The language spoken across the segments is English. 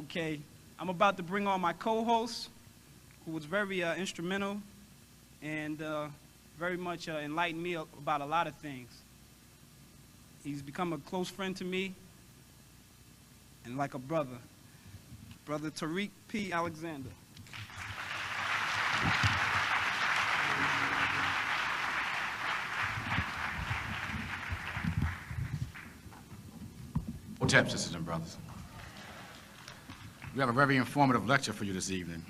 Okay, I'm about to bring on my co-host, who was very instrumental and very much enlightened me about a lot of things. He's become a close friend to me and like a brother. Brother Tariq P. Alexander. Hotep, sisters and brothers. We have a very informative lecture for you this evening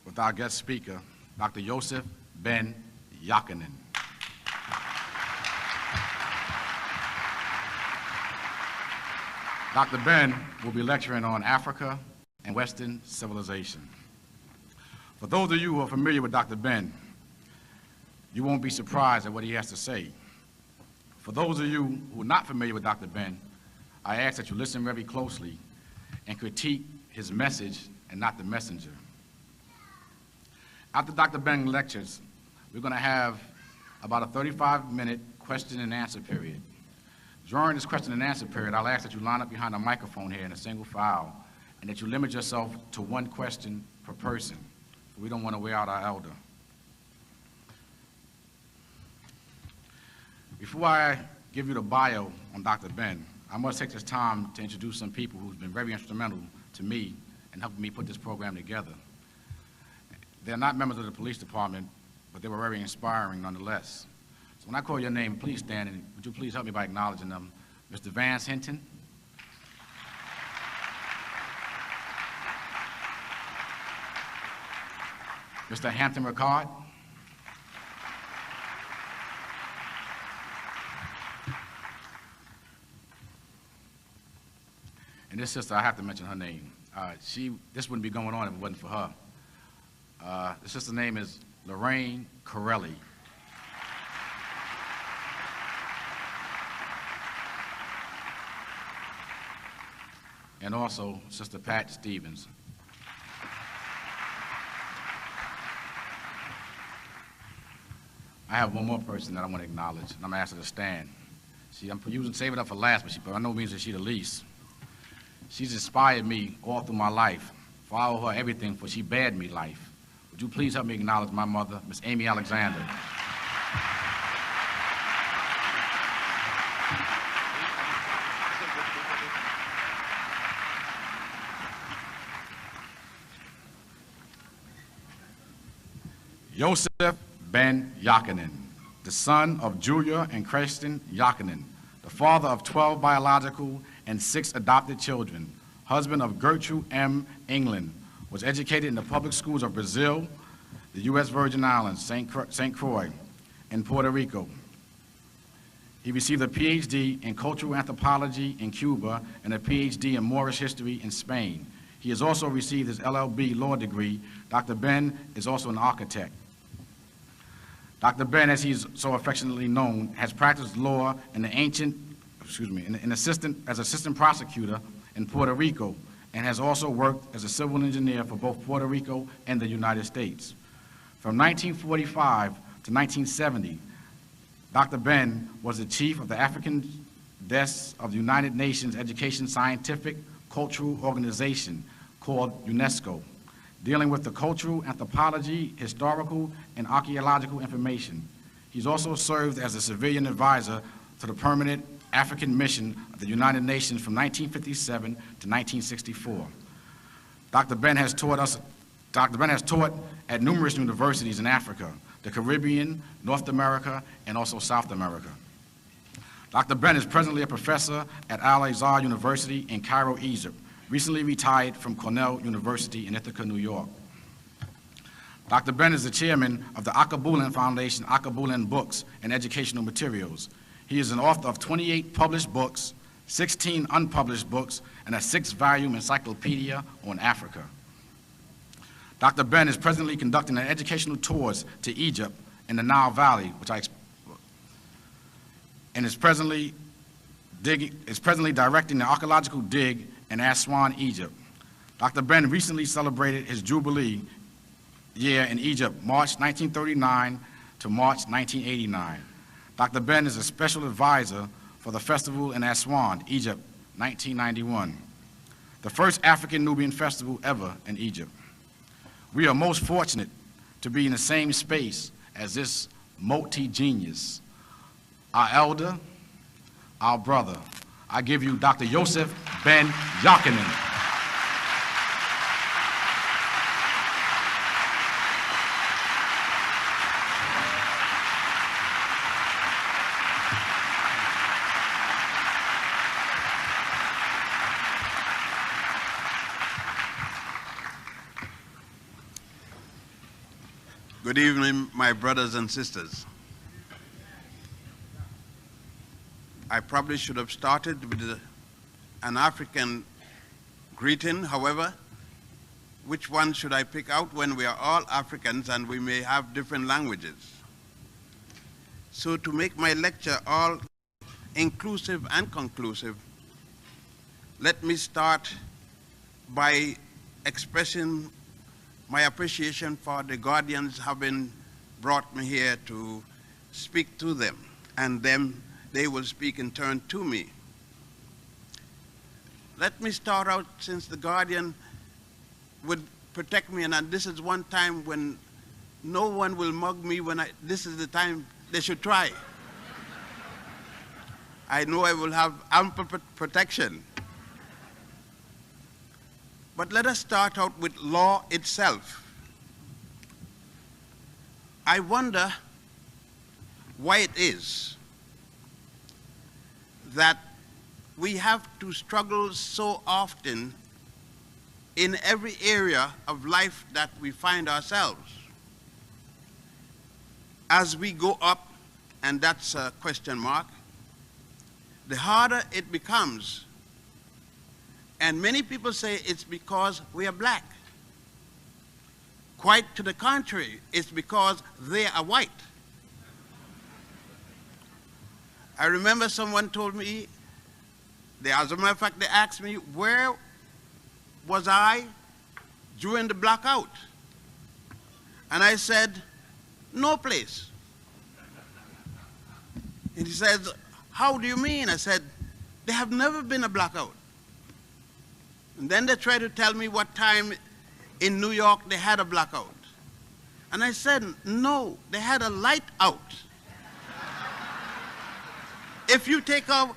with our guest speaker, Dr. Yosef Ben Jochannan. Dr. Ben will be lecturing on Africa and Western civilization. For those of you who are familiar with Dr. Ben, you won't be surprised at what he has to say. For those of you who are not familiar with Dr. Ben, I ask that you listen very closely and critique his message and not the messenger. After Dr. Ben lectures, we're going to have about a 35-minute question and answer period. During this question and answer period, I'll ask that you line up behind a microphone here in a single file and that you limit yourself to one question per person. We don't want to wear out our elder. Before I give you the bio on Dr. Ben, I must take this time to introduce some people who've been very instrumental to me in helping me put this program together. They're not members of the police department, but they were very inspiring nonetheless. So when I call your name, please stand, and would you please help me by acknowledging them? Mr. Vance Hinton. Mr. Hampton Ricard. And this sister, I have to mention her name. This wouldn't be going on if it wasn't for her. The sister's name is Lorraine Corelli. And also Sister Pat Stevens. I have one more person that I want to acknowledge, and I'm going to ask her to stand. I'm saving it up for last, but by no means is she the least. She's inspired me all through my life. For I owe her everything, for she bared me life. Would you please help me acknowledge my mother, Miss Amy Alexander. Yosef Ben Jochannan, the son of Julia and Christian Jochannan, the father of 12 biological and 6 adopted children, husband of Gertrude M. England, was educated in the public schools of Brazil, the U.S. Virgin Islands, St. Croix, and Puerto Rico. He received a PhD in cultural anthropology in Cuba and a PhD in Moorish history in Spain. He has also received his LLB law degree. Dr. Ben is also an architect. Dr. Ben, as he's so affectionately known, has practiced law in the as assistant prosecutor in Puerto Rico, and has also worked as a civil engineer for both Puerto Rico and the United States. From 1945 to 1970, Dr. Ben was the chief of the African desk of the United Nations Education Scientific Cultural Organization, called UNESCO, dealing with the cultural, anthropology, historical, and archaeological information. He's also served as a civilian advisor to the Permanent African Mission of the United Nations from 1957 to 1964. Dr. Ben has taught at numerous universities in Africa, the Caribbean, North America, and also South America. Dr. Ben is presently a professor at Al-Azhar University in Cairo, Egypt, recently retired from Cornell University in Ithaca, New York. Dr. Ben is the chairman of the Akabulan Foundation, Akabulan Books and Educational Materials. He is an author of 28 published books, 16 unpublished books, and a 6-volume encyclopedia on Africa. Dr. Ben is presently conducting an educational tours to Egypt in the Nile Valley, and is presently directing the archaeological dig in Aswan, Egypt. Dr. Ben recently celebrated his Jubilee year in Egypt, March 1939 to March 1989. Dr. Ben is a special advisor for the festival in Aswan, Egypt, 1991. the first African Nubian festival ever in Egypt. We are most fortunate to be in the same space as this multi-genius, our elder, our brother. I give you Dr. Joseph Ben Jochannan. Good evening, my brothers and sisters. I probably should have started with an African greeting. However, which one should I pick out when we are all Africans and we may have different languages? So to make my lecture all inclusive and conclusive, let me start by expressing my appreciation for the guardians having brought me here to speak to them, and they will speak in turn to me. Let me start out, since the guardian would protect me, and this is one time when no one will mug me this is the time they should try. I know I will have ample protection. But let us start out with law itself. I wonder why it is that we have to struggle so often in every area of life that we find ourselves. As we go up, and that's a question mark, the harder it becomes. And many people say it's because we are black. Quite to the contrary, it's because they are white. I remember someone told me, as a matter of fact, they asked me, where was I during the blackout? And I said, no place. And he said, how do you mean? I said, there have never been a blackout. And then they tried to tell me what time in New York they had a blackout. And I said, no, they had a light out. If you take off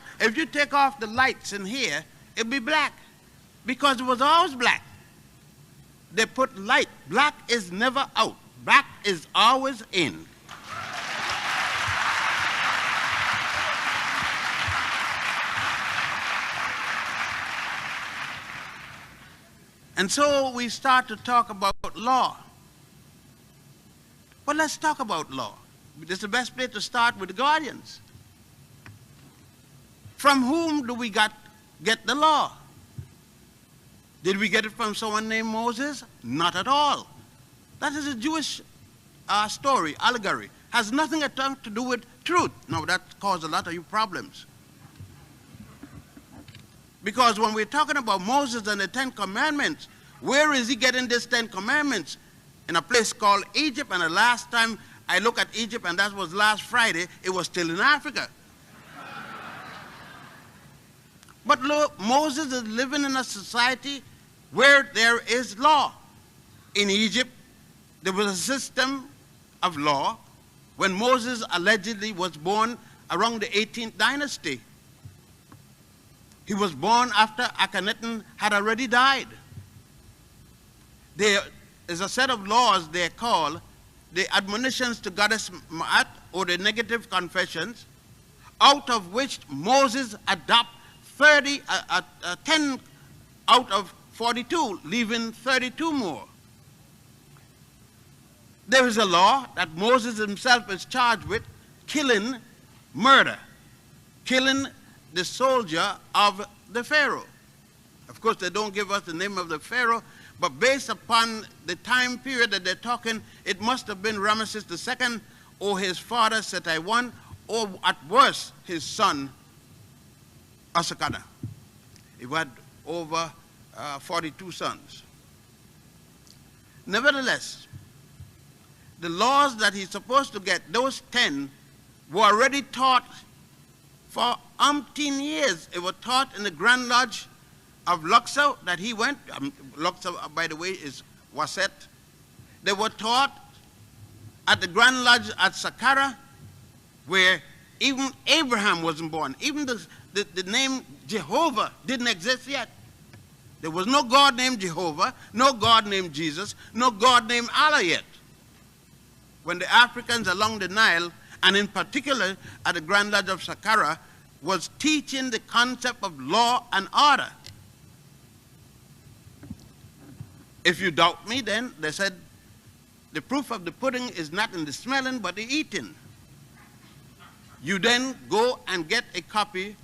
the lights in here, it'll be black, because it was always black. They put light. Black is never out. Black is always in. And so we start to talk about law. But let's talk about law. This is the best place to start with the guardians. From whom do we get the law? Did we get it from someone named Moses? Not at all. That is a Jewish story, allegory. Has nothing at all to do with truth. Now that caused a lot of you problems. Because when we're talking about Moses and the 10 Commandments, where is he getting these 10 Commandments? In a place called Egypt, and the last time I looked at Egypt, and that was last Friday, it was still in Africa. But look, Moses is living in a society where there is law. In Egypt, there was a system of law when Moses allegedly was born around the 18th dynasty. He was born after Akhenaten had already died. There is a set of laws they call the admonitions to Goddess Ma'at, or the negative confessions, out of which Moses adopted 10 out of 42, leaving 32 more. There is a law that Moses himself is charged with, killing, murder, killing the soldier of the Pharaoh. Of course, they don't give us the name of the Pharaoh, but based upon the time period that they're talking, it must have been Ramesses II, or his father Setai I, or at worst, his son Asakana. He had over 42 sons. Nevertheless, the laws that he's supposed to get, those 10, were already taught for umpteen years. It was taught in the Grand Lodge of Luxor that he went, Luxor, by the way, is Waset. They were taught at the Grand Lodge at Saqqara, where even Abraham wasn't born. Even the name Jehovah didn't exist yet. There was no God named Jehovah, no God named Jesus, no God named Allah yet. When the Africans along the Nile, and in particular at the Grand Lodge of Saqqara, was teaching the concept of law and order. If you doubt me, then they said, the proof of the pudding is not in the smelling, but the eating. You then go and get a copy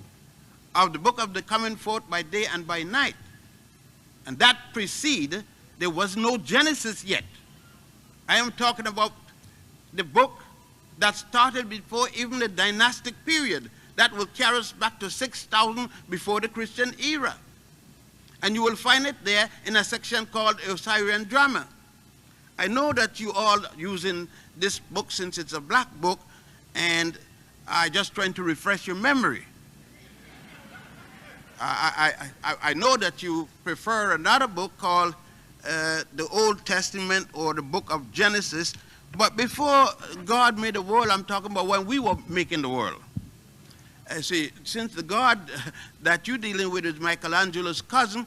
of the book of the coming forth by day and by night. And that preceded, there was no Genesis yet. I am talking about the book that started before even the dynastic period. That will carry us back to 6,000 before the Christian era. And you will find it there in a section called Osirian Drama. I know that you all using this book since it's a black book, and I'm just trying to refresh your memory. I know that you prefer another book called the Old Testament or the book of Genesis, but before God made the world, I'm talking about when we were making the world. See, since the God that you're dealing with is Michelangelo's cousin,